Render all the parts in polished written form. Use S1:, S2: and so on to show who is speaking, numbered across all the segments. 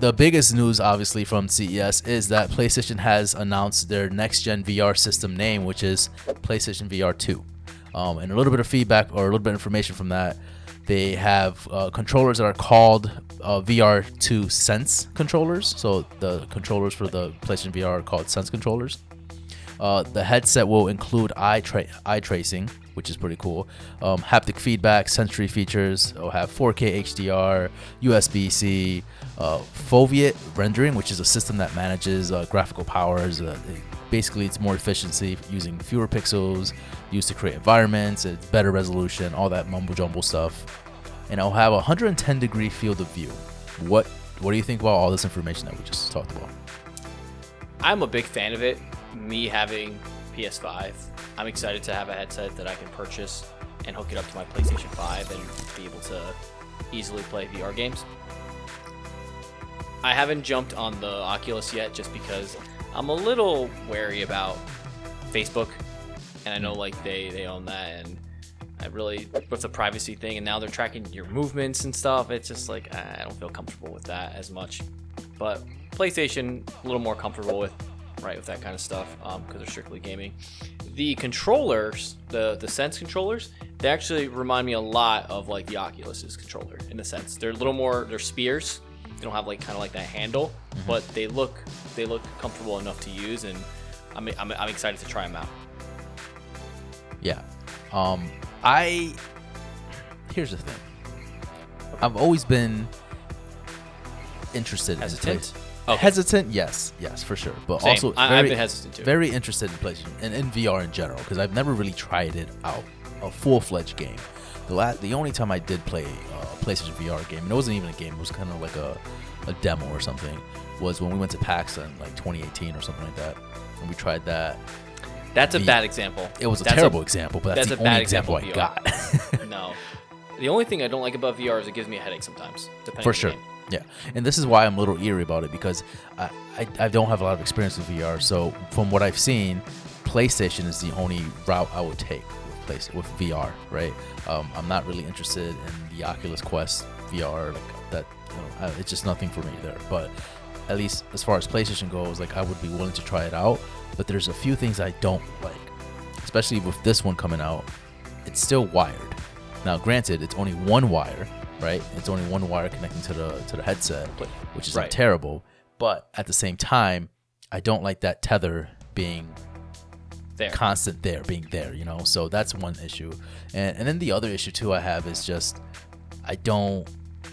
S1: the biggest news, obviously, from CES is that PlayStation has announced their next-gen VR system name, which is PlayStation VR2. And a little bit of feedback or a little bit of information from that. They have controllers that are called VR2 Sense controllers. So the controllers for the PlayStation VR are called Sense controllers. The headset will include eye tracing, which is pretty cool. Haptic feedback, sensory features. It'll have 4K HDR, USB-C, foveate rendering, which is a system that manages graphical powers. Basically, it's more efficiency using fewer pixels, used to create environments, it's better resolution, all that mumbo-jumbo stuff. And it'll have a 110-degree field of view. What do you think about all this information that we just talked about?
S2: I'm a big fan of it. Me having PS5, I'm excited to have a headset that I can purchase and hook it up to my PlayStation 5 and be able to easily play VR games. I haven't jumped on the Oculus yet just because I'm a little wary about Facebook, and I know like they own that, and I really, with the privacy thing, and now they're tracking your movements and stuff, it's just like I don't feel comfortable with that as much. But PlayStation, a little more comfortable with that kind of stuff because they're strictly gaming. The controllers, the Sense controllers, they actually remind me a lot of like the Oculus's controller in a sense. They're a little more, they're spears. They don't have like kind of like that handle, but they look comfortable enough to use, and I'm excited to try them out.
S1: Yeah. Here's the thing. I've always been interested.
S2: Hesitant?
S1: Okay. Hesitant, yes, for sure. But
S2: Same.
S1: also,
S2: I've been hesitant too.
S1: Very interested in PlayStation and in VR in general because I've never really tried it out, a full-fledged game. The only time I did play a PlayStation VR game, and it wasn't even a game, it was kind of like a demo or something, was when we went to PAX in like 2018 or something like that, and we tried that.
S2: That's a bad example.
S1: It was a terrible example, but that's the only example I got.
S2: No. The only thing I don't like about VR is it gives me a headache sometimes, depending
S1: For
S2: on
S1: sure.
S2: the game.
S1: Yeah, and this is why I'm a little eerie about it because I don't have a lot of experience with VR. So from what I've seen, PlayStation is the only route I would take with VR, right? I'm not really interested in the Oculus Quest VR like that. It's just nothing for me there. But at least as far as PlayStation goes, like I would be willing to try it out. But there's a few things I don't like, especially with this one coming out. It's still wired. Now, granted, it's only one wire. Right, it's only one wire connecting to the headset, which is terrible. But at the same time, I don't like that tether being constant being there. So that's one issue. And then the other issue too I have is just I don't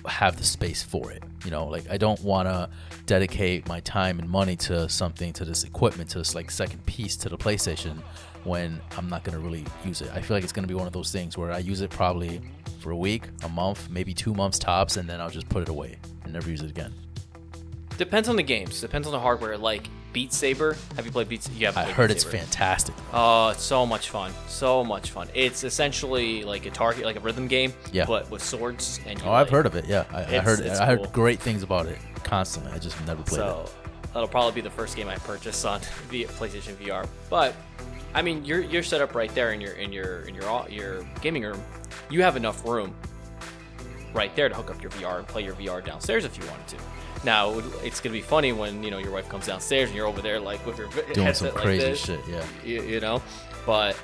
S1: have the space for it. Like I don't want to dedicate my time and money to this equipment, to this like second piece to the PlayStation when I'm not going to really use it. I feel like it's going to be one of those things where I use it probably for a week, a month, maybe 2 months tops, and then I'll just put it away and never use it again.
S2: Depends on the games. Depends on the hardware. Like Beat Saber. Have you played Beat Saber?
S1: I heard it's fantastic.
S2: Oh, it's so much fun. So much fun. It's essentially like a rhythm game, but with swords. And
S1: I've heard of it. Yeah, I heard
S2: cool.
S1: great things about it constantly. I just never played it.
S2: So that'll probably be the first game I purchase on PlayStation VR. But I mean, you're set up right there in your gaming room. You have enough room right there to hook up your VR and play your VR downstairs if you wanted to. Now, it's going to be funny when, your wife comes downstairs and you're over there like with your
S1: doing
S2: headset
S1: some crazy
S2: like this,
S1: shit,
S2: yeah. But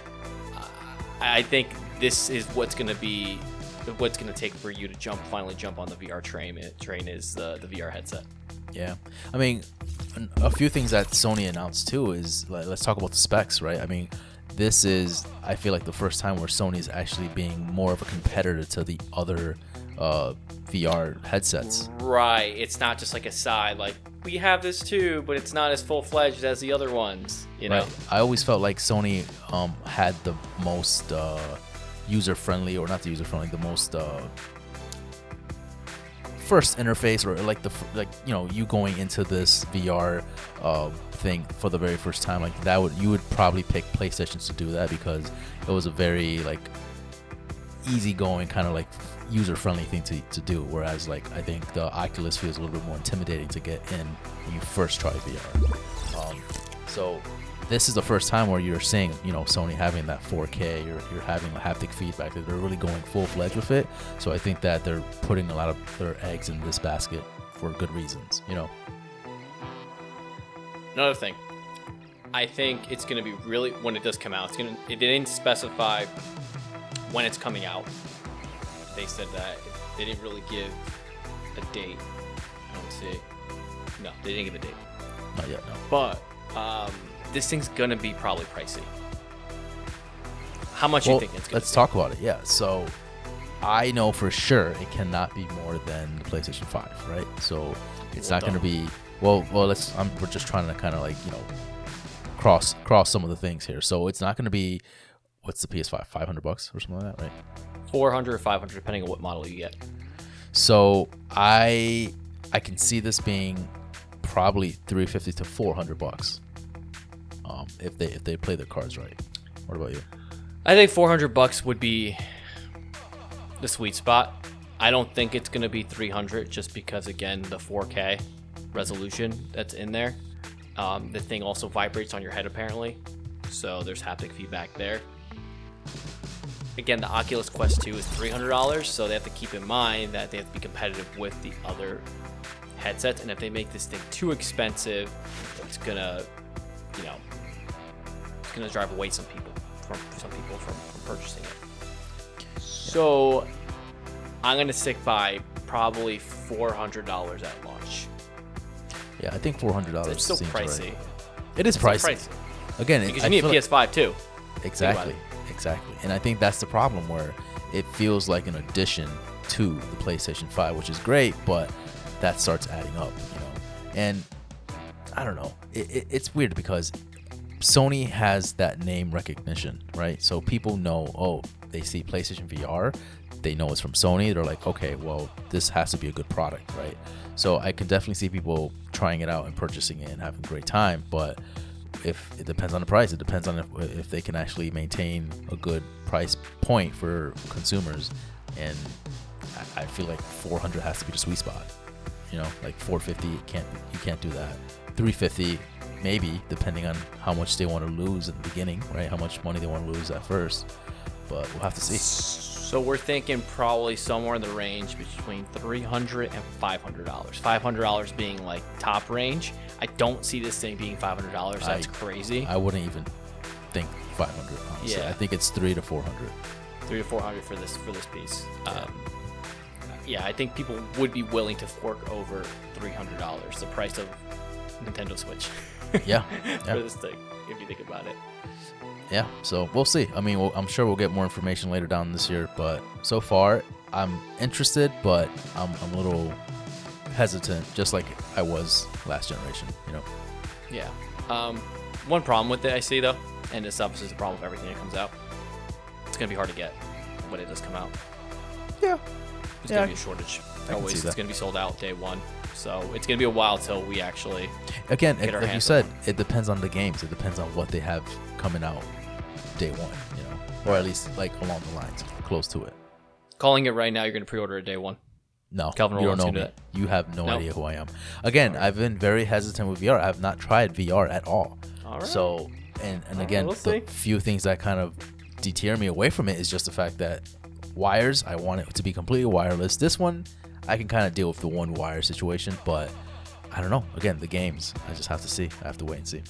S2: I think this is what's going to take for you to finally jump on the VR train is the VR headset.
S1: Yeah. I mean, a few things that Sony announced too is, like, let's talk about the specs, right? I mean, this is, I feel like, the first time where Sony is actually being more of a competitor to the other VR headsets.
S2: Right. It's not just like a side, like, we have this too, but it's not as full-fledged as the other ones,
S1: Right. I always felt like Sony had the most user-friendly, or not the user-friendly, the most first interface, or you going into this VR thing for the very first time, like you would probably pick PlayStation to do that because it was a very like easygoing kind of like user-friendly thing to do, whereas like I think the Oculus feels a little bit more intimidating to get in when you first try VR. So this is the first time where you're seeing, Sony having that 4K, you're having the haptic feedback, that they're really going full-fledged with it. So I think that they're putting a lot of their eggs in this basket for good reasons, you know.
S2: Another thing, I think it's going to be really, when it does come out, it didn't specify when it's coming out. They said that they didn't really give a date. I don't see. No, they didn't give a date.
S1: Not yet, no.
S2: But this thing's going to be probably pricey. How much do you think it's going to be?
S1: Let's talk about it, yeah. So I know for sure it cannot be more than the PlayStation 5, right? So it's not going to be, we're just trying to kind of like, you know, cross some of the things here. So it's not going to be, what's the PS5, $500 or something like that, right?
S2: 400 or 500 depending on what model you get.
S1: So I can see this being probably $350 to $400 if they play their cards right. What about you?
S2: I think $400 would be the sweet spot. I don't think it's going to be 300 just because, again, the 4K resolution that's in there. The thing also vibrates on your head apparently, so there's haptic feedback there. Again, the Oculus Quest 2 is $300, so they have to keep in mind that they have to be competitive with the other headsets, and if they make this thing too expensive, it's gonna, you know, it's gonna drive away some people from purchasing it. So I'm gonna stick by probably $400 at launch.
S1: Yeah, I think $400.
S2: It's still pricey.
S1: Right. It is pricey. Again,
S2: because you need a PS5 too.
S1: Exactly. And I think that's the problem, where it feels like an addition to the PlayStation 5, which is great, but that starts adding up, you know. And I don't know. It's weird because Sony has that name recognition, right? So people know, oh, they see PlayStation VR, they know it's from Sony. They're like, okay, well, this has to be a good product, right? So I can definitely see people trying it out and purchasing it and having a great time, but if it depends on the price, it depends on if they can actually maintain a good price point for consumers. And I feel like 400 has to be the sweet spot, you know, like 450, you can't do that. 350 maybe, depending on how much they want to lose at the beginning, right? How much money they want to lose at first, but we'll have to see.
S2: So we're thinking probably somewhere in the range between $300 and $500. $500 being like top range. I don't see this thing being $500. That's crazy.
S1: I wouldn't even think 500. Honestly.
S2: Yeah.
S1: I think it's $300 to $400.
S2: $300 to $400 for this piece. Yeah, I think people would be willing to fork over $300, the price of Nintendo Switch.
S1: Yeah.
S2: For this thing, if you think about it.
S1: Yeah, so we'll see. I mean, I'm sure we'll get more information later down this year, but so far I'm interested, but I'm a little hesitant, just like I was last generation, you know.
S2: Yeah. One problem with it I see though, and this obviously is the problem with everything that comes out, it's gonna be hard to get when it does come out.
S1: Yeah.
S2: There's gonna be a shortage. Always, it's gonna be sold out day one. So it's gonna be a while till we actually
S1: again,
S2: get our
S1: like you
S2: hands
S1: said,
S2: on them.
S1: it depends on the games. It depends on what they have coming out day one, you know, or at least like along the lines, close to it.
S2: Calling it right now, you're gonna pre-order it day one.
S1: No,
S2: Calvin
S1: you don't
S2: Roland's
S1: know
S2: gonna
S1: me.
S2: do that.
S1: You have no
S2: Nope.
S1: idea who I am. Again, I've been very hesitant with VR. I have not tried VR at all.
S2: All right.
S1: So, and again,
S2: we'll
S1: the
S2: see.
S1: few things that kind of deter me away from it is just the fact that wires, I want it to be completely wireless. This one, I can kind of deal with the one wire situation, but I don't know. Again, the games, I just have to see. I have to wait and see.